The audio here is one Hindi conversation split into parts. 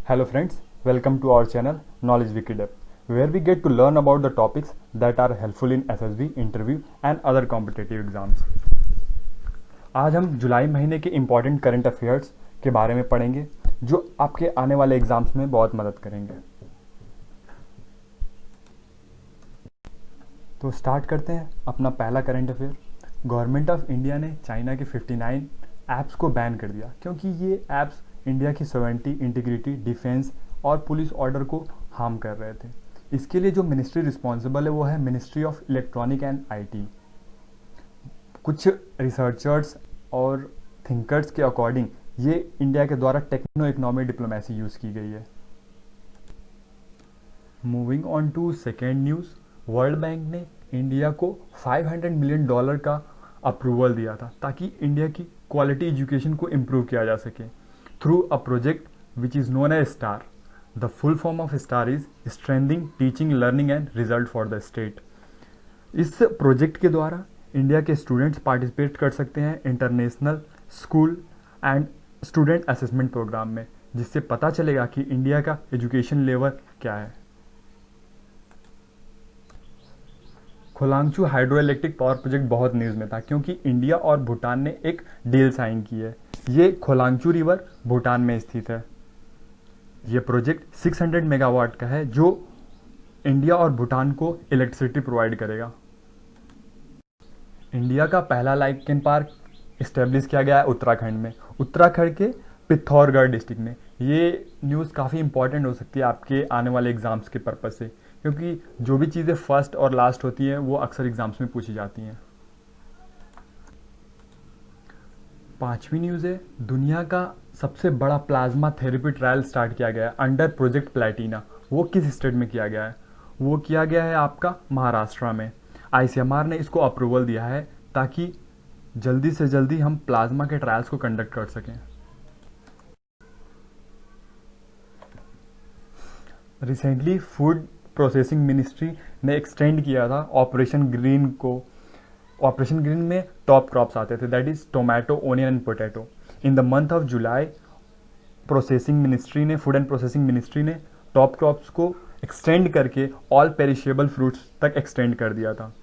Hello friends, welcome to our channel Knowledge Wikidep, where we get to learn about the topics that are helpful in SSB, interview and other competitive exams. आज हम जुलाई महीने के इम्पॉर्टेंट करंट अफेयर्स के बारे में पढ़ेंगे जो आपके आने वाले एग्जाम्स में बहुत मदद करेंगे। तो स्टार्ट करते हैं अपना पहला current affair. Government of India ने चाइना के 59 ऐप्स को बैन कर दिया क्योंकि ये ऐप्स इंडिया की सॉवरेनिटी, इंटीग्रिटी, डिफेंस और पुलिस ऑर्डर को हार्म कर रहे थे। इसके लिए जो मिनिस्ट्री रिस्पॉन्सिबल है वो है ministry of electronic and IT. कुछ रिसर्चर्स और थिंकर्स के अकॉर्डिंग ये इंडिया के द्वारा टेक्नो इकोनॉमिक डिप्लोमेसी यूज़ की गई है। Moving on to second news, world bank ने इंडिया को $500 मिलियन का अप्रूवल दिया था ताकि इंडिया की क्वालिटी एजुकेशन को इम्प्रूव किया जा सके through a project which is known as STAR. The full form of STAR is strengthening teaching, learning and result for the state. इस प्रोजेक्ट के द्वारा इंडिया के स्टूडेंट्स पार्टिसिपेट कर सकते हैं international school and student assessment programme में, जिससे पता चलेगा कि इंडिया का एजुकेशन लेवल क्या है। खोलांगचू हाइड्रो इलेक्ट्रिक पावर प्रोजेक्ट बहुत न्यूज़ में था क्योंकि इंडिया और भूटान ने एक डील साइन की है। ये खोलांगचू रिवर भूटान में स्थित है। ये प्रोजेक्ट 600 मेगावाट का है जो इंडिया और भूटान को इलेक्ट्रिसिटी प्रोवाइड करेगा। इंडिया का पहला लाइकेन पार्क इस्टेब्लिश किया गया है उत्तराखंड में, उत्तराखंड के पिथौरगढ़ डिस्ट्रिक्ट में। ये न्यूज़ काफ़ी इंपॉर्टेंट हो सकती है आपके आने वाले एग्जाम्स के पर्पज़ से, क्योंकि जो भी चीज़ें फर्स्ट और लास्ट होती हैं वो अक्सर एग्जाम्स में पूछी जाती हैं। पांचवी न्यूज़ है, दुनिया का सबसे बड़ा प्लाज्मा थेरेपी ट्रायल स्टार्ट किया गया है अंडर प्रोजेक्ट प्लैटिना। वो किस स्टेट में किया गया है? वो किया गया है आपका महाराष्ट्र में। ICMR ने इसको अप्रूवल दिया है ताकि जल्दी से जल्दी हम प्लाज्मा के ट्रायल्स को कंडक्ट कर सकें। रिसेंटली फूड प्रोसेसिंग मिनिस्ट्री ने एक्सटेंड किया था ऑपरेशन ग्रीन को। ऑपरेशन ग्रीन में टॉप क्रॉप्स आते थे, that is tomato, onion and potato. In the month of July processing ministry ने, फूड एंड प्रोसेसिंग मिनिस्ट्री ने टॉप क्रॉप्स को एक्सटेंड करके ऑल पेरिशेबल फ्रूट्स तक एक्सटेंड कर दिया था।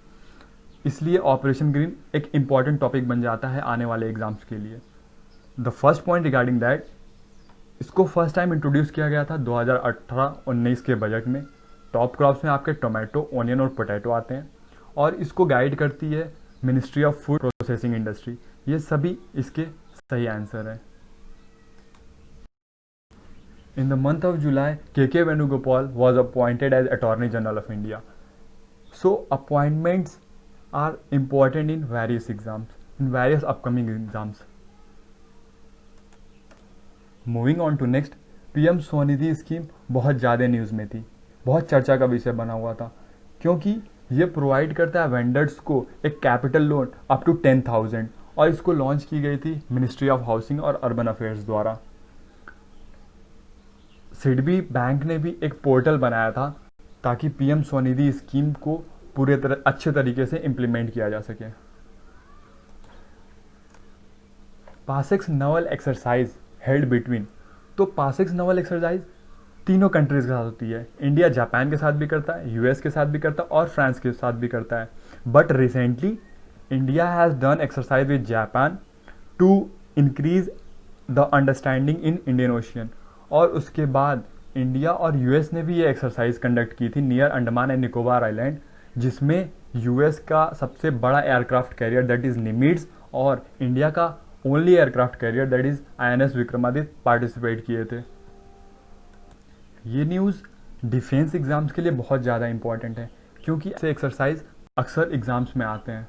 इसलिए ऑपरेशन ग्रीन एक इंपॉर्टेंट टॉपिक बन जाता है आने वाले एग्जाम्स के लिए। The first point regarding that, इसको फर्स्ट टाइम इंट्रोड्यूस किया गया था 2018-19 के बजट में। टॉप क्रॉप्स में आपके टोमेटो, ओनियन और पोटैटो आते हैं और इसको गाइड करती है ministry of food processing industry. ये सभी इसके सही आंसर है। In the month of July KK Venugopal was appointed as attorney general of India. So appointments are important in various exams, in various upcoming exams. Moving on to next, PM Svanidhi scheme बहुत ज़्यादा न्यूज़ में थी, बहुत चर्चा का विषय बना हुआ था क्योंकि ये प्रोवाइड करता है वेंडर्स को एक कैपिटल लोन अप टू 10,000 और इसको लॉन्च की गई थी मिनिस्ट्री ऑफ हाउसिंग और अर्बन अफेयर्स द्वारा। सिडबी बैंक ने भी एक पोर्टल बनाया था ताकि PM स्वनिधि स्कीम को पूरे तरह अच्छे तरीके से इम्प्लीमेंट किया जा सके। PASSEX Naval exercise held between, तो पासेक्स नवल एक्सरसाइज तीनों कंट्रीज के साथ होती है। इंडिया जापान के साथ भी करता है, US के साथ भी करता है और फ्रांस के साथ भी करता है। But recently India has done exercise with Japan to increase the understanding in Indian ocean. और उसके बाद इंडिया और US ने भी ये एक्सरसाइज कंडक्ट की थी near Andaman and Nicobar island, जिसमें US का सबसे बड़ा एयरक्राफ्ट कैरियर दैट इज निमिट्ज और इंडिया का only aircraft carrier that is INS Vikramaditya participate किए थे। ये न्यूज़ डिफेंस एग्जाम्स के लिए बहुत ज़्यादा इंपॉर्टेंट है क्योंकि ऐसे एक्सरसाइज अक्सर एग्जाम्स में आते हैं।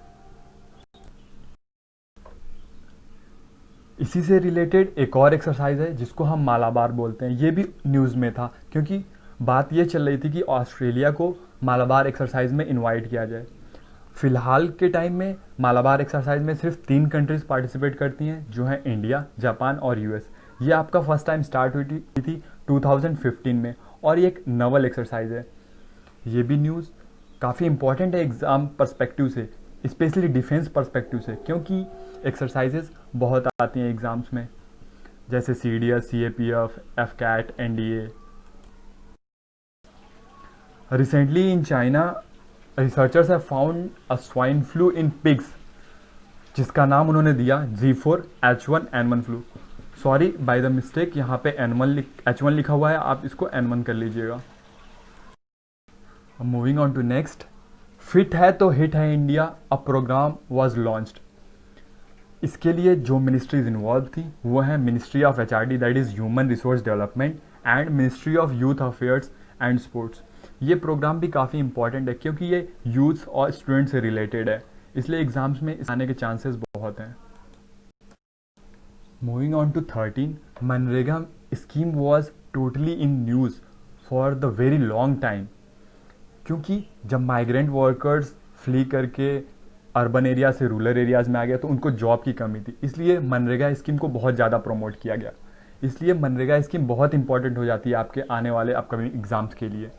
इसी से रिलेटेड एक और एक्सरसाइज है जिसको हम मालाबार बोलते हैं। ये भी न्यूज़ में था क्योंकि बात ये चल रही थी कि ऑस्ट्रेलिया को मालाबार एक्सरसाइज में इनवाइट किया जाए। फिलहाल के टाइम में मालाबार एक्सरसाइज में सिर्फ 3 कंट्रीज पार्टिसिपेट करती हैं जो हैं इंडिया, जापान और US। ये आपका फर्स्ट टाइम स्टार्ट हुई थी 2015 में और ये एक नवल एक्सरसाइज है। ये भी न्यूज़ काफ़ी इंपॉर्टेंट है एग्ज़ाम पर्सपेक्टिव से, स्पेशली डिफेंस पर्सपेक्टिव से, क्योंकि एक्सरसाइजेस बहुत आती हैं एग्ज़ाम्स में। जैसे CDS, CAPF, FCAT, NDA। Recently in China researchers have found a swine flu in pigs, जिसका नाम उन्होंने दिया G4H1N1 flu. Sorry by the mistake, यहाँ पे H1 लिखा हुआ है, आप इसको N1 कर लीजिएगा। Moving on to next, fit है तो हिट है India, a programme was launched. इसके लिए जो मिनिस्ट्रीज इन्वॉल्व थी वो है ministry of HRD, that is human resource development, and ministry of youth affairs and sports. ये प्रोग्राम भी काफ़ी इंपॉर्टेंट है क्योंकि ये यूथ और स्टूडेंट से रिलेटेड है, इसलिए एग्जाम्स में आने के चांसेस बहुत हैं। Moving on to 13, MNREGA scheme was totally in news for the very long time, क्योंकि जब माइग्रेंट वर्कर्स फ्ली करके अर्बन एरिया से रूरल एरियाज़ में आ गया तो उनको जॉब की कमी थी, इसलिए मनरेगा स्कीम को बहुत ज़्यादा प्रमोट किया गया। इसलिए मनरेगा स्कीम बहुत इंपॉर्टेंट हो जाती है आपके आने वाले अपकमिंग एग्ज़ाम्स के लिए।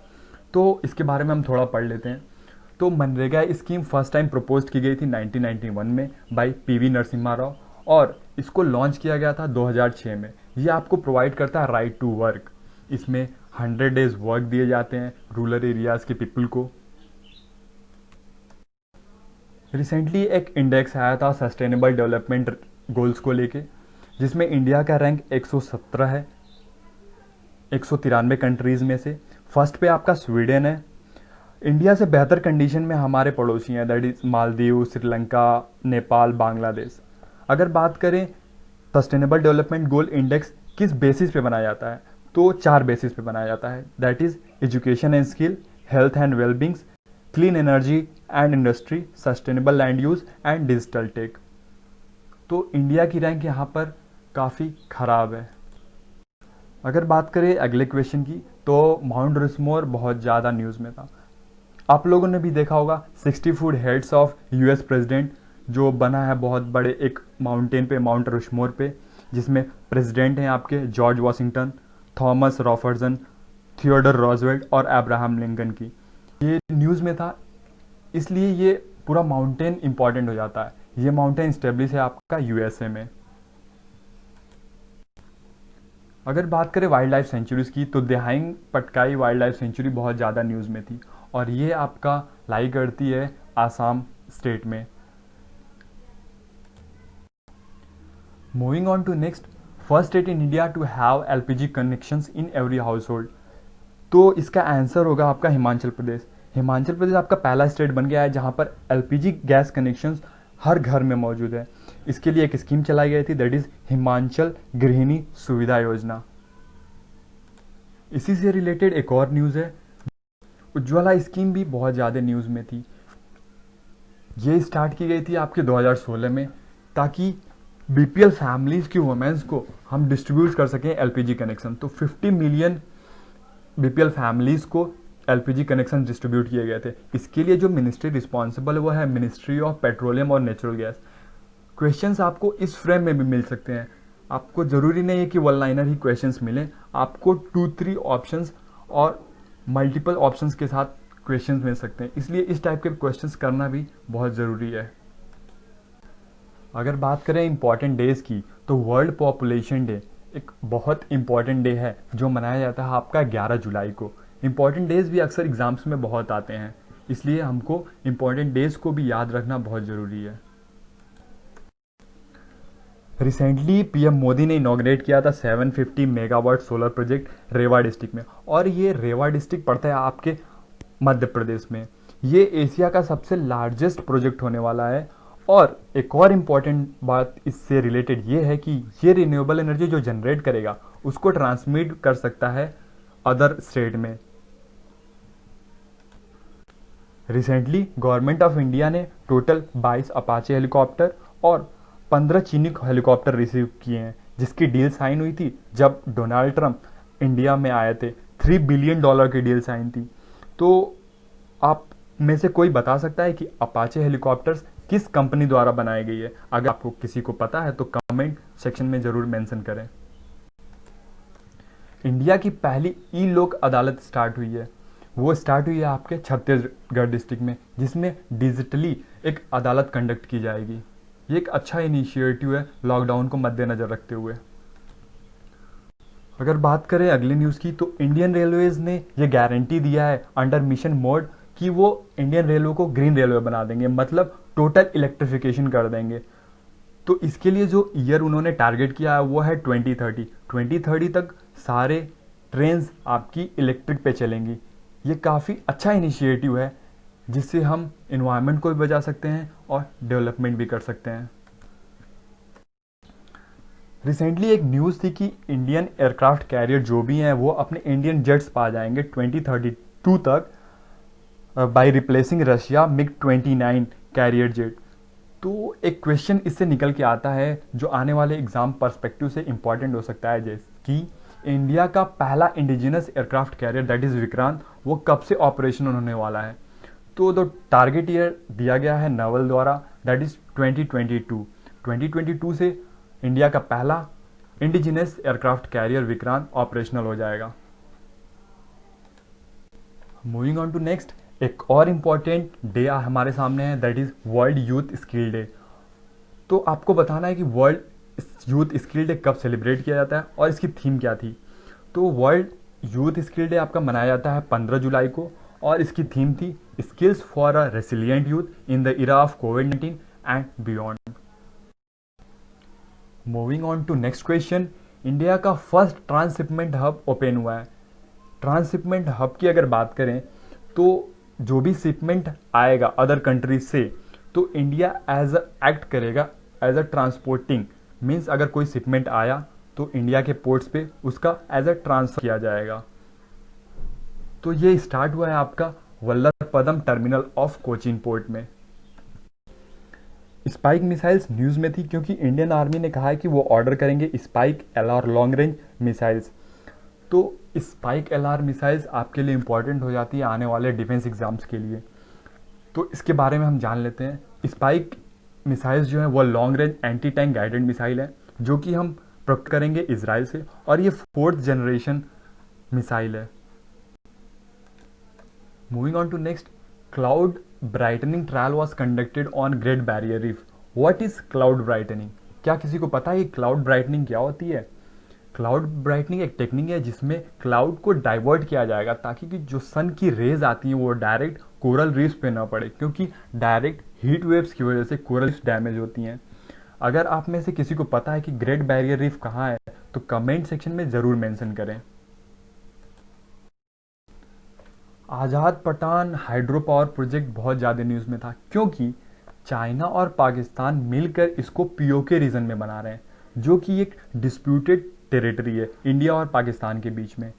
तो इसके बारे में हम थोड़ा पढ़ लेते हैं। तो MNREGA scheme first time propose की गई थी 1991 में बाय PV नरसिम्हा राव, और इसको लॉन्च किया गया था 2006 में। ये आपको प्रोवाइड करता है राइट टू वर्क। इसमें 100 डेज वर्क दिए जाते हैं रूरल एरियाज़ के पीपल को। रिसेंटली एक इंडेक्स आया था सस्टेनेबल डेवलपमेंट गोल्स को लेके, जिसमें इंडिया का रैंक 117 है 193 कंट्रीज़ में से। फर्स्ट पे आपका स्वीडन है। इंडिया से बेहतर कंडीशन में हमारे पड़ोसी हैं, दैट इज़ मालदीव, श्रीलंका, नेपाल, बांग्लादेश। अगर बात करें सस्टेनेबल डेवलपमेंट गोल इंडेक्स किस बेसिस पे बनाया जाता है, तो 4 बेसिस पे बनाया जाता है, that is education and skill, health and wellbeings, clean energy and industry, sustainable land use and digital tech. तो इंडिया की रैंक यहाँ पर काफ़ी ख़राब है। अगर बात करें अगले क्वेश्चन की, तो माउंट रुशमोर बहुत ज़्यादा न्यूज़ में था। आप लोगों ने भी देखा होगा 60 foot heads of US president जो बना है बहुत बड़े एक माउंटेन पे, माउंट रुशमोर पे, जिसमें प्रेसिडेंट हैं आपके जॉर्ज वॉशिंगटन, थॉमस रॉफर्सन, थियोडर रॉजवेल्ट और अब्राहम लिंकन की। ये न्यूज़ में था, इसलिए ये पूरा माउंटेन इंपॉर्टेंट हो जाता है। ये माउंटेन स्टेब्लिश है आपका USA में। अगर बात करें वाइल्ड लाइफ सेंचुरीज़ की, तो दिहाइंग पटकाई वाइल्ड लाइफ सेंचुरी बहुत ज़्यादा न्यूज़ में थी, और ये आपका लाई करती है आसाम स्टेट में। Moving on to next, first state in India to have LPG connections in every household. तो इसका आंसर होगा आपका हिमाचल प्रदेश। हिमाचल प्रदेश आपका पहला स्टेट बन गया है जहाँ पर LPG गैस कनेक्शंस हर घर में मौजूद है। इसके लिए एक स्कीम चलाई गई थी, दैट इज़ हिमाचल गृहिणी सुविधा योजना। इसी से रिलेटेड एक और न्यूज़ है, उज्ज्वला स्कीम भी बहुत ज़्यादा न्यूज़ में थी। ये स्टार्ट की गई थी आपके 2016 में, ताकि BPL फैमिलीज़ की वुमेंस को हम डिस्ट्रीब्यूट कर सकें LPG कनेक्शन। तो 50 मिलियन BPL फैमिलीज़ को LPG कनेक्शन डिस्ट्रीब्यूट किए गए थे। इसके लिए जो मिनिस्ट्री रिस्पॉन्सिबल है वो है मिनिस्ट्री ऑफ पेट्रोलियम और नेचुरल गैस। क्वेश्चंस आपको इस फ्रेम में भी मिल सकते हैं। आपको ज़रूरी नहीं है कि वन लाइनर ही क्वेश्चंस मिलें, आपको 2-3 ऑप्शंस और मल्टीपल ऑप्शंस के साथ क्वेश्चंस मिल सकते हैं, इसलिए इस टाइप के क्वेश्चंस करना भी बहुत ज़रूरी है। अगर बात करें इंपॉर्टेंट डेज़ की, तो वर्ल्ड पॉपुलेशन डे एक बहुत इंपॉर्टेंट डे है जो मनाया जाता है आपका 11 जुलाई को। इंपॉर्टेंट डेज़ भी अक्सर एग्ज़ाम्स में बहुत आते हैं, इसलिए हमको इंपॉर्टेंट डेज़ को भी याद रखना बहुत ज़रूरी है। रिसेंटली PM मोदी ने इनॉग्रेट किया था 750 मेगावाट सोलर प्रोजेक्ट रेवा डिस्ट्रिक्ट में, और ये रेवा डिस्ट्रिक्ट पड़ता है आपके मध्य प्रदेश में। ये एशिया का सबसे लार्जेस्ट प्रोजेक्ट होने वाला है। और एक और इम्पॉर्टेंट बात इससे रिलेटेड ये है कि ये रिन्यूएबल एनर्जी जो जनरेट करेगा उसको ट्रांसमिट कर सकता है अदर स्टेट में। रिसेंटली गवर्नमेंट ऑफ इंडिया ने टोटल 22 अपाचे हेलीकॉप्टर और 15 चीनी हेलीकॉप्टर रिसीव किए हैं, जिसकी डील साइन हुई थी जब डोनाल्ड ट्रंप इंडिया में आए थे। $3 बिलियन की डील साइन थी। तो आप में से कोई बता सकता है कि अपाचे हेलीकॉप्टर्स किस कंपनी द्वारा बनाई गई है? अगर आपको किसी को पता है तो कमेंट सेक्शन में ज़रूर मेंशन करें। इंडिया की पहली ई लोक अदालत स्टार्ट हुई है, वो स्टार्ट हुई है आपके छत्तीसगढ़ डिस्ट्रिक्ट में, जिसमें डिजिटली एक अदालत कंडक्ट की जाएगी। ये एक अच्छा इनिशिएटिव है लॉकडाउन को मद्देनज़र रखते हुए। अगर बात करें अगले न्यूज़ की, तो इंडियन रेलवेज ने ये गारंटी दिया है अंडर मिशन मोड कि वो इंडियन रेलवे को ग्रीन रेलवे बना देंगे, मतलब टोटल इलेक्ट्रिफिकेशन कर देंगे। तो इसके लिए जो ईयर उन्होंने टारगेट किया है वो है 2030। 2030 तक सारे ट्रेन्स आपकी इलेक्ट्रिक पे चलेंगी। ये काफ़ी अच्छा इनिशिएटिव है जिससे हम इन्वायरमेंट को भी बचा सकते हैं और डेवलपमेंट भी कर सकते हैं। रिसेंटली एक न्यूज़ थी कि इंडियन एयरक्राफ्ट कैरियर जो भी हैं वो अपने इंडियन जेट्स पा जाएंगे 2032 तक, by replacing Russia MiG 29 carrier jet. तो एक क्वेश्चन इससे निकल के आता है जो आने वाले एग्जाम पर्सपेक्टिव से इंपॉर्टेंट हो सकता है, जैसे कि इंडिया का पहला indigenous aircraft carrier that is Vikrant वो कब से ऑपरेशन होने वाला है। तो टारगेट ईयर दिया गया है नवल द्वारा, दैट इज़ 2022। 2022 से इंडिया का पहला indigenous aircraft carrier Vikrant operational हो जाएगा। मूविंग ऑन टू नेक्स्ट, एक और इम्पॉर्टेंट डे हमारे सामने है, that is world youth skill day. तो आपको बताना है कि वर्ल्ड यूथ स्किल डे कब सेलिब्रेट किया जाता है और इसकी थीम क्या थी। तो वर्ल्ड यूथ स्किल डे आपका मनाया जाता है 15 जुलाई को और इसकी थीम थी skills for a resilient youth in the era of कोविड-19 and beyond. Moving on to next question, India का फर्स्ट ट्रांसशिपमेंट हब ओपन हुआ है। ट्रांसशिपमेंट हब की अगर बात करें तो जो भी शिपमेंट आएगा अदर कंट्रीज से, तो इंडिया एज अ एक्ट करेगा एज अ ट्रांसपोर्टिंग, मीन्स अगर कोई शिपमेंट आया तो इंडिया के पोर्ट्स पे उसका एज अ ट्रांसफर किया जाएगा। तो ये स्टार्ट हुआ है आपका वल्लभपदम टर्मिनल ऑफ कोचीन पोर्ट में। स्पाइक मिसाइल्स न्यूज़ में थी क्योंकि इंडियन आर्मी ने कहा है कि वो ऑर्डर करेंगे spike LR long range missiles. तो स्पाइक एलआर मिसाइल्स आपके लिए इंपॉर्टेंट हो जाती है आने वाले डिफेंस एग्जाम्स के लिए। तो इसके बारे में हम जान लेते हैं। स्पाइक मिसाइल्स जो है वो long range anti tank guided missile है जो कि हम प्राप्त करेंगे इसराइल से, और ये 4th जनरेशन मिसाइल है। Moving on to next, cloud brightening trial was conducted on great barrier reef. What is cloud brightening? क्या किसी को पता है कि क्लाउड ब्राइटनिंग क्या होती है? क्लाउड ब्राइटनिंग एक टेक्निक है जिसमें क्लाउड को डाइवर्ट किया जाएगा ताकि कि जो सन की रेज आती हैं वो डायरेक्ट कोरल रीफ्स पे ना पड़े, क्योंकि डायरेक्ट हीट वेव्स की वजह से कोरल रीफ्स डैमेज होती हैं। अगर आप में से किसी को पता है कि ग्रेट बैरियर रीफ कहाँ है तो कमेंट सेक्शन में ज़रूर मेंशन करें। आज़ाद पठान हाइड्रो पावर प्रोजेक्ट बहुत ज़्यादा न्यूज़ में था क्योंकि चाइना और पाकिस्तान मिलकर इसको पीओके रीजन में बना रहे हैं जो कि एक डिस्प्यूटेड टेरिटरी है इंडिया और पाकिस्तान के बीच में।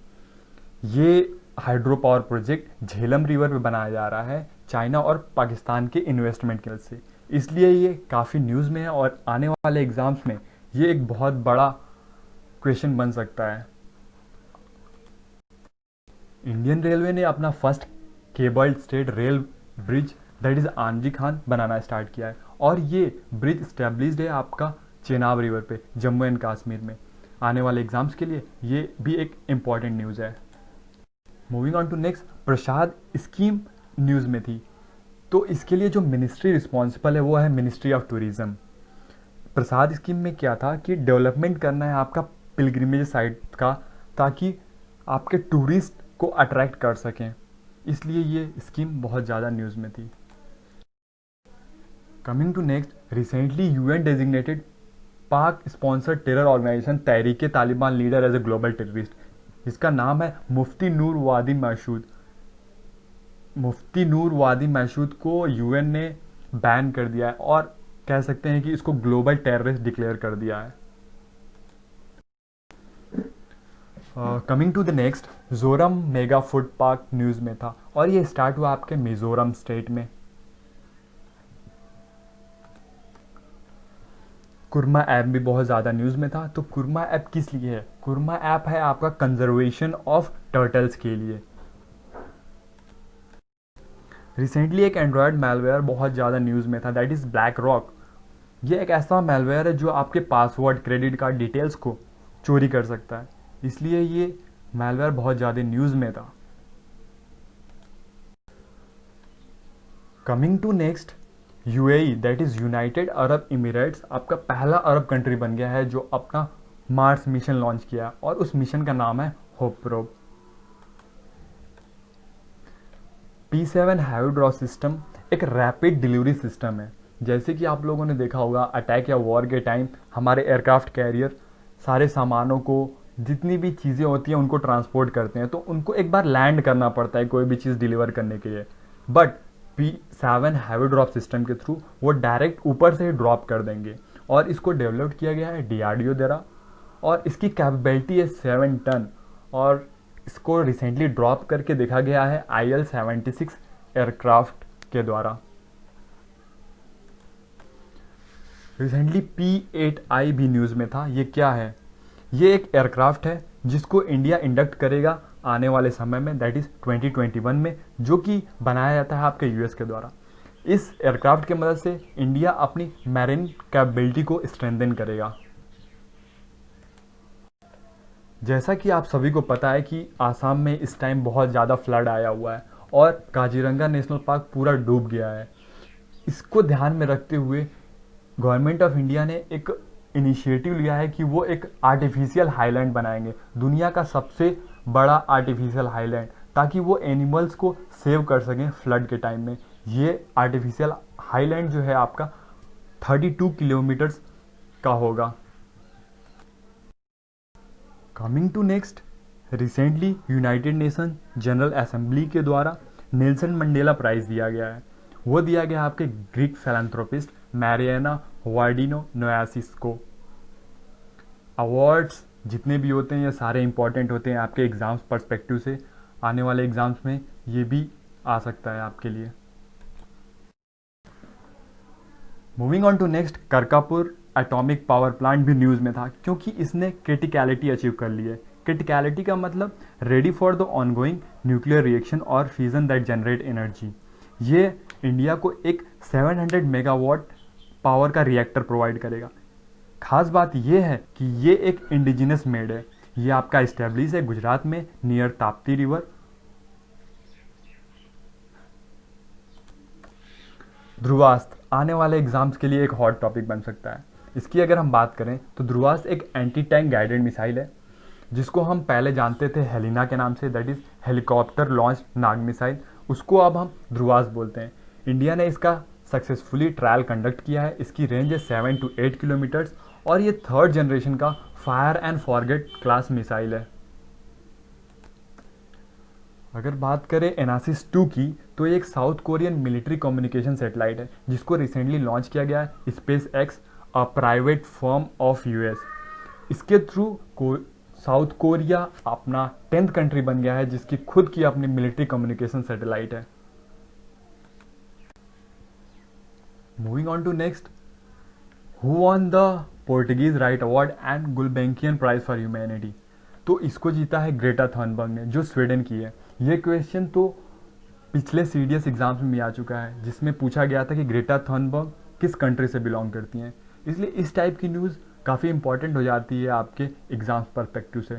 ये hydro power project Jhelum river पे बनाया जा रहा है चाइना और पाकिस्तान के इन्वेस्टमेंट की वजह से, इसलिए ये काफ़ी न्यूज़ में है और आने वाले एग्जाम्स में ये एक बहुत बड़ा क्वेश्चन बन सकता है। इंडियन रेलवे ने अपना first cabled state rail bridge that is Anji Khan banana start किया है और ये ब्रिज स्टेब्लिश्ड है आपका चेनाब रिवर पे जम्मू एंड कश्मीर में। आने वाले एग्जाम्स के लिए ये भी एक इम्पॉर्टेंट न्यूज़ है। Moving on to next, Prasad scheme news में थी। तो इसके लिए जो मिनिस्ट्री रिस्पॉन्सिबल है वो है ministry of tourism. Prasad scheme में क्या था कि डेवलपमेंट करना है आपका पिलग्रिमेज साइट का ताकि आपके टूरिस्ट को अट्रैक्ट कर सकें, इसलिए ये स्कीम बहुत ज़्यादा न्यूज़ में थी। Coming to next, recently UN designated Pak sponsored terror organisation Tehreek Taliban leader as a global terrorist. इसका नाम है मुफ्ती नूर वादी मैसूद। मुफ्ती नूर वादी मैसूद को यूएन ने बैन कर दिया है और कह सकते हैं कि इसको ग्लोबल टेररिस्ट डिक्लेयर कर दिया है। Coming to the next, Zoram mega food park news में था और ये स्टार्ट हुआ आपके मिजोरम स्टेट में। कुरमा ऐप भी बहुत ज़्यादा न्यूज़ में था। तो कुरमा ऐप किस लिए है? कुरमा ऐप है आपका कंजर्वेशन ऑफ टर्टल्स के लिए। रिसेंटली एक एंड्रॉयड मेलवेयर बहुत ज़्यादा न्यूज़ में था दैट इज़ ब्लैक रॉक। ये एक ऐसा मेलवेयर है जो आपके पासवर्ड क्रेडिट कार्ड डिटेल्स को चोरी कर सकता है, इसलिए ये मेलवेयर बहुत ज़्यादा न्यूज़ में था। Coming to next, UAE that is united arab emirates आपका पहला अरब कंट्री बन गया है जो अपना मार्स मिशन लॉन्च किया और उस मिशन का नाम है hope probe. P7 heavy drop system एक रैपिड डिलीवरी सिस्टम है। जैसे कि आप लोगों ने देखा होगा अटैक या वॉर के टाइम हमारे एयरक्राफ्ट कैरियर सारे सामानों को, जितनी भी चीज़ें होती हैं उनको ट्रांसपोर्ट करते हैं, तो उनको एक बार लैंड करना पड़ता है कोई भी चीज़ डिलीवर करने के लिए। But P7 heavy drop system के थ्रू वो डायरेक्ट ऊपर से ही ड्रॉप कर देंगे और इसको डेवलप किया गया है DRDO द्वारा और इसकी कैपेबिलिटी है 7 टन और इसको रिसेंटली ड्रॉप करके देखा गया है IL-76 एयरक्राफ्ट के द्वारा। रिसेंटली P8I भी न्यूज़ में था। ये क्या है? ये एक एयरक्राफ्ट है जिसको इंडिया इंडक्ट करेगा आने वाले समय में, दैट इज़ 2021 में, जो कि बनाया जाता है आपके US के द्वारा। इस एयरक्राफ्ट की मदद से इंडिया अपनी मैरीन कैपेबिलिटी को स्ट्रेंथन करेगा। जैसा कि आप सभी को पता है कि आसाम में इस टाइम बहुत ज़्यादा फ्लड आया हुआ है और काजीरंगा नेशनल पार्क पूरा डूब गया है। इसको ध्यान में रखते हुए गवर्नमेंट ऑफ इंडिया ने एक इनिशिएटिव लिया है कि वो एक आर्टिफिशियल हाईलैंड बनाएंगे, दुनिया का सबसे बड़ा आर्टिफिशियल हाईलैंड, ताकि वो एनिमल्स को सेव कर सकें फ्लड के टाइम में। ये आर्टिफिशियल हाईलैंड जो है आपका 32 किलोमीटर्स का होगा। Coming to next, recently united nation general assembly के द्वारा नेल्सन मंडेला प्राइज़ दिया गया है। वो दिया गया आपके ग्रीक फिलैंथ्रोपिस्ट मैरियाना वार्डिनो नोयासिस को। अवार्ड्स जितने भी होते हैं ये सारे इंपॉर्टेंट होते हैं आपके एग्ज़ाम्स पर्सपेक्टिव से। आने वाले एग्ज़ाम्स में ये भी आ सकता है आपके लिए। Moving on to next, Kakrapar atomic power plant भी न्यूज़ में था क्योंकि इसने क्रिटिकलिटी अचीव कर ली है। क्रिटिकलिटी का मतलब ready for the ongoing nuclear reaction और फ्यूजन दैट जनरेट एनर्जी। ये इंडिया को एक 700 मेगावाट पावर का रिएक्टर प्रोवाइड करेगा। खास बात यह है कि ये एक इंडिजिनस मेड है। ये आपका इस्टेब्लिश है गुजरात में नियर ताप्ती रिवर। ध्रुवास्त्र आने वाले एग्जाम्स के लिए एक हॉट टॉपिक बन सकता है। इसकी अगर हम बात करें तो ध्रुवास्त्र एक एंटी टैंक गाइडेड मिसाइल है जिसको हम पहले जानते थे हेलिना के नाम से, that is helicopter launch Nag missile. उसको अब हम ध्रुवास्त्र बोलते हैं। इंडिया ने इसका सक्सेसफुली ट्रायल कंडक्ट किया है। इसकी रेंज है 7 to 8 किलोमीटर्स और ये 3rd जनरेशन का fire and forget class missile है। अगर बात करें एनासिस 2 की तो ये एक south Korean military communication satellite है जिसको रिसेंटली लॉन्च किया गया है space x, a private firm of US। इसके थ्रू साउथ कोरिया अपना 10th कंट्री बन गया है जिसकी खुद की अपनी मिलिट्री कम्युनिकेशन सैटेलाइट है। Moving on to next, who won the Portuguese right award and Gulbenkian prize for humanity. तो इसको जीता है ग्रेटा थर्नबर्ग ने जो स्वीडन की है। ये क्वेश्चन तो पिछले CDS एग्जाम्स में भी आ चुका है जिसमें पूछा गया था कि ग्रेटा थर्नबर्ग किस कंट्री से बिलोंग करती हैं। इसलिए इस टाइप की न्यूज़ काफ़ी इंपॉर्टेंट हो जाती है आपके एग्जाम्स पर्सपेक्टिव से।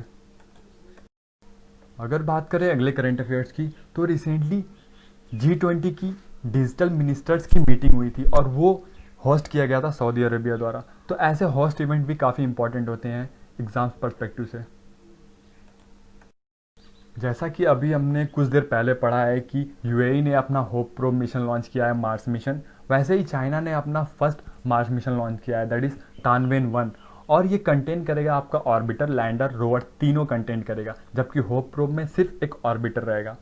अगर बात करें अगले करंट अफेयर्स की तो रिसेंटली G20 की डिजिटल मिनिस्टर्स की मीटिंग हुई थी और वो होस्ट किया गया था सऊदी अरेबिया द्वारा। तो ऐसे होस्ट इवेंट भी काफ़ी इंपॉर्टेंट होते हैं एग्जाम्स पर्सपेक्टिव से। जैसा कि अभी हमने कुछ देर पहले पढ़ा है कि UAE ने अपना होप प्रोब मिशन लॉन्च किया है, मार्स मिशन, वैसे ही चाइना ने अपना फर्स्ट मार्स मिशन लॉन्च किया है दैट इज़ टानवेन-1 और ये कंटेन करेगा आपका ऑर्बिटर, लैंडर, रोवर, तीनों कंटेंट करेगा, जबकि होप प्रोब में सिर्फ एक ऑर्बिटर रहेगा।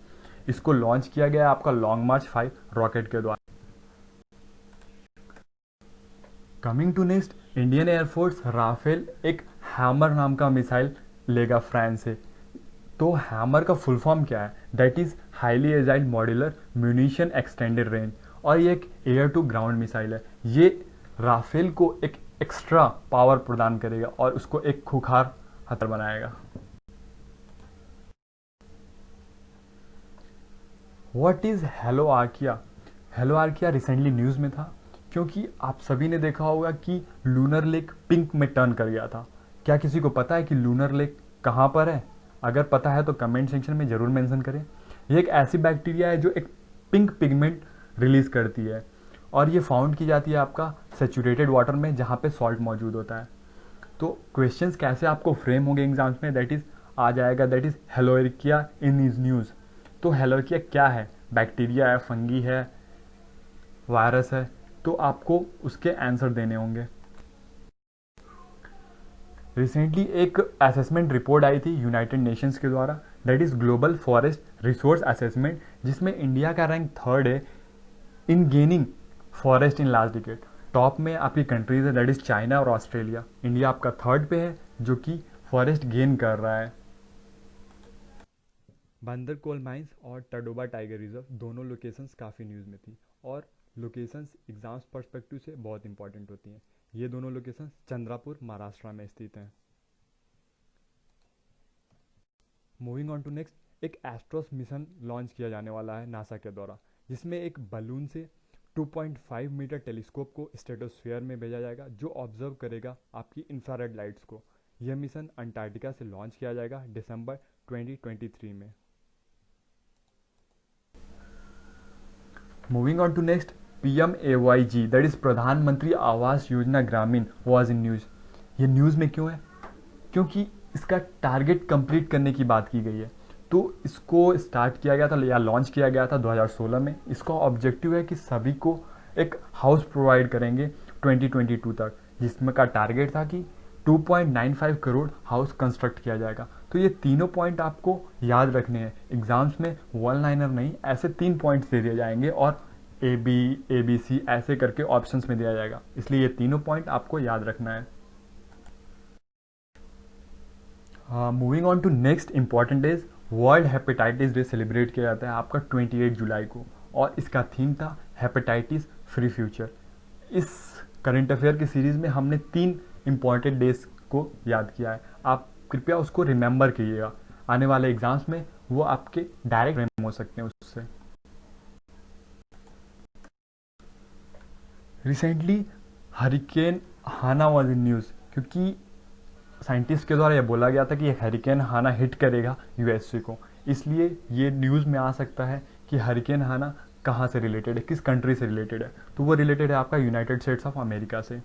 इसको लॉन्च किया गया है आपका लॉन्ग मार्च 5 रॉकेट के द्वारा। Coming to next, Indian air force Rafale एक हैमर नाम का मिसाइल लेगा फ्रांस से। तो हैमर का फुल फॉर्म क्या है? That is highly agile modular munition extended range और ये एक एयर टू ग्राउंड मिसाइल है। ये राफेल को एक एक्स्ट्रा पावर प्रदान करेगा और उसको एक खूंखार हथियार बनाएगा। What is hello archaea? Hello archaea recently news में था क्योंकि आप सभी ने देखा होगा कि लूनर लेक पिंक में टर्न कर गया था। क्या किसी को पता है कि लूनर लेक कहाँ पर है? अगर पता है तो कमेंट सेक्शन में ज़रूर मेंशन करें। ये एक ऐसी बैक्टीरिया है जो एक पिंक पिगमेंट रिलीज़ करती है और ये फाउंड की जाती है आपका सेचुरेटेड वाटर में जहाँ पे सॉल्ट मौजूद होता है। तो क्वेश्चंस कैसे आपको फ्रेम होंगे एग्जाम्स में, दैट इज़ आ जाएगा, दैट इज़ हेलोरिकिया इन इज न्यूज़। तो हेलोरिकिया क्या है, बैक्टीरिया है, फंगी है, वायरस है, तो आपको उसके आंसर देने होंगे। रिसेंटली एक असेसमेंट रिपोर्ट आई थी यूनाइटेड नेशंस के द्वारा, that is global forest resource assessment, जिसमें इंडिया का रैंक 3rd है in gaining forest in last decade. Top में आपकी कंट्रीज है, दैट इज़ चाइना और ऑस्ट्रेलिया। इंडिया आपका 3rd पे है जो कि फॉरेस्ट गेन कर रहा है। बंदर कोल माइंस और टडोबा टाइगर रिजर्व दोनों लोकेशंस काफ़ी न्यूज़ में थी, और लोकेशंस एग्जाम्स पर्सपेक्टिव से बहुत इंपॉर्टेंट होती हैं। ये दोनों लोकेशंस चंद्रापुर महाराष्ट्र में स्थित हैं। मूविंग ऑन टू नेक्स्ट, एक एस्ट्रोस मिशन लॉन्च किया जाने वाला है नासा के द्वारा, जिसमें एक बलून से 2.5 मीटर टेलीस्कोप को स्ट्रेटोस्फीयर में भेजा जाएगा, जो ऑब्जर्व करेगा आपकी इंफ्रारेड लाइट्स को। यह मिशन अंटार्कटिका से लॉन्च किया जाएगा दिसंबर 2023 में। Moving on to next, PMAYG that is Pradhanmantri Awas Yojana Gramin was in news. ये न्यूज़ में क्यों है, क्योंकि इसका टारगेट कंप्लीट करने की बात की गई है। तो इसको स्टार्ट किया गया था या लॉन्च किया गया था 2016 में। इसका ऑब्जेक्टिव है कि सभी को एक हाउस प्रोवाइड करेंगे 2022 तक, जिसमें का टारगेट था कि 2.95 करोड़ हाउस कंस्ट्रक्ट किया जाएगा। तो ये तीनों पॉइंट आपको याद रखने हैं एग्जाम्स में, वन लाइनर नहीं, ऐसे 3 पॉइंट्स दे दिए जाएंगे और ABC ऐसे करके ऑप्शंस में दिया जाएगा, इसलिए ये तीनों पॉइंट आपको याद रखना है। Moving on to next important days, world hepatitis day celebrate किया जाता है आपका 28 जुलाई को, और इसका थीम था हेपेटाइटिस फ्री फ्यूचर। इस करंट अफेयर की सीरीज में हमने 3 इंपॉर्टेंट डेज को याद किया है, आप कृपया उसको रिमेंबर कीजिएगा। आने वाले एग्जाम्स में वो आपके डायरेक्ट फ्रेम हो सकते हैं उससे। Recently hurricane Hana was in news, क्योंकि साइंटिस्ट के द्वारा यह बोला गया था कि हरिकेन हाना हिट करेगा यूएसए को, इसलिए ये न्यूज़ में आ सकता है कि हरिकेन हाना कहाँ से रिलेटेड है, किस कंट्री से रिलेटेड है। तो वो रिलेटेड है आपका यूनाइटेड स्टेट्स ऑफ अमेरिका से।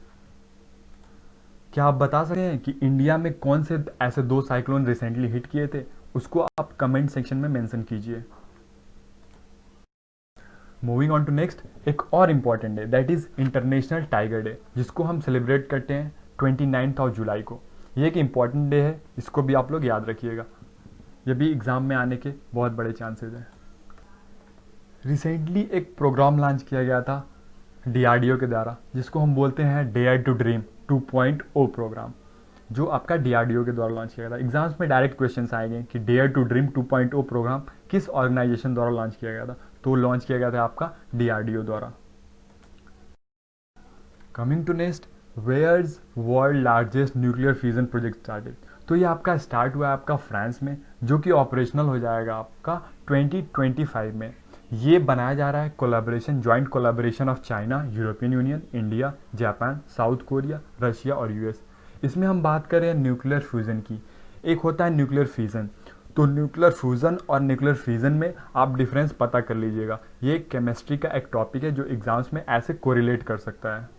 क्या आप बता सकते हैं कि इंडिया में कौन से ऐसे 2 साइक्लोन रिसेंटली हिट किए थे, उसको आप कमेंट सेक्शन में मेंशन कीजिए। मूविंग ऑन टू नेक्स्ट, एक और important day, that is international tiger day, जिसको हम सेलिब्रेट करते हैं 29 ऑफ जुलाई को। ये एक इम्पॉर्टेंट डे है, इसको भी आप लोग याद रखिएगा, ये भी एग्ज़ाम में आने के बहुत बड़े चांसेस हैं। रिसेंटली एक प्रोग्राम लॉन्च किया गया था DRDO के द्वारा, जिसको हम बोलते हैं डेयर टू ड्रीम 2.0 प्रोग्राम, जो आपका DRDO के द्वारा लॉन्च किया गया था। एग्जाम्स में डायरेक्ट क्वेश्चन आएंगे कि डेयर टू ड्रीम 2.0 प्रोग्राम किस ऑर्गेनाइजेशन द्वारा लॉन्च किया गया था, तो लॉन्च किया गया था आपका DRDO द्वारा। Coming to next, where's world largest nuclear fusion project started. तो ये आपका स्टार्ट हुआ है आपका फ्रांस में, जो कि ऑपरेशनल हो जाएगा आपका 2025 में। ये बनाया जा रहा है collaboration, joint collaboration of China, European union, India, Japan, south Korea, Russia और यूएस। इसमें हम बात कर रहे हैं न्यूक्लियर फ्यूज़न की। एक होता है न्यूक्लियर फ्यूज़न, तो न्यूक्लियर फ्यूज़न और न्यूक्लियर फ्यूज़न में आप डिफरेंस पता कर लीजिएगा। ये केमिस्ट्री का एक टॉपिक है जो एग्जाम्स में ऐसे कोरिलेट कर सकता है।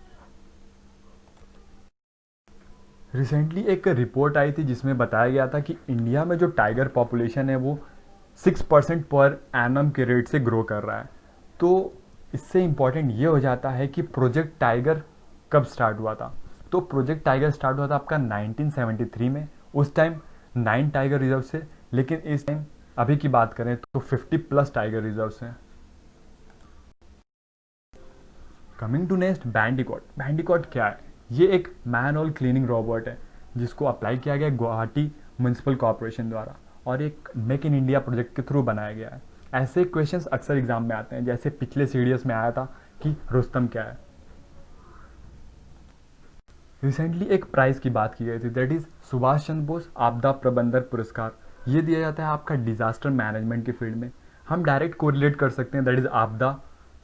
रिसेंटली एक रिपोर्ट आई थी जिसमें बताया गया था कि इंडिया में जो टाइगर पॉपुलेशन है वो 6% पर एनम के रेट से ग्रो कर रहा है। तो इससे इम्पॉर्टेंट ये हो जाता है कि प्रोजेक्ट टाइगर कब स्टार्ट हुआ था। तो प्रोजेक्ट टाइगर स्टार्ट हुआ था आपका 1973 में, उस टाइम 9 टाइगर रिजर्व से, लेकिन इस टाइम अभी की बात करें तो 50+ टाइगर रिजर्व हैं। Coming to next, bandicoot. Bandicoot क्या है, ये एक मैनुअल क्लीनिंग रोबोट है जिसको अप्लाई किया गया गुवाहाटी म्यूनसिपल कॉरपोरेशन द्वारा, और एक मेक इन इंडिया प्रोजेक्ट के थ्रू बनाया गया है। ऐसे क्वेश्चंस अक्सर एग्जाम में आते हैं, जैसे पिछले सीडीएस में आया था कि रुस्तम क्या है। रिसेंटली एक प्राइज की बात की गई थी, दैट इज सुभाष चंद्र बोस आपदा प्रबंधन पुरस्कार। ये दिया जाता है आपका डिजास्टर मैनेजमेंट के फील्ड में। हम डायरेक्ट कोरिलेट कर सकते हैं दैट इज आपदा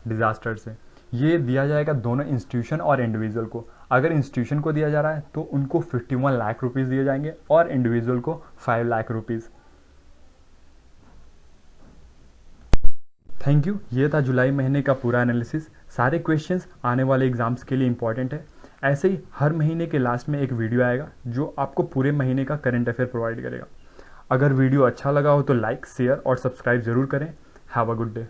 डिजास्टर से। ये दिया जाएगा दोनों इंस्टीट्यूशन और इंडिविजुअल को। अगर इंस्टीट्यूशन को दिया जा रहा है तो उनको 51 लाख रुपीज़ दिए जाएंगे और इंडिविजुअल को 5 लाख रुपीज़। Thank you. ये था जुलाई महीने का पूरा एनालिसिस। सारे क्वेश्चंस आने वाले एग्जाम्स के लिए इंपॉर्टेंट है। ऐसे ही हर महीने के लास्ट में एक वीडियो आएगा जो आपको पूरे महीने का करंट अफेयर प्रोवाइड करेगा। अगर वीडियो अच्छा लगा हो तो लाइक, शेयर और सब्सक्राइब ज़रूर करें। Have a good day.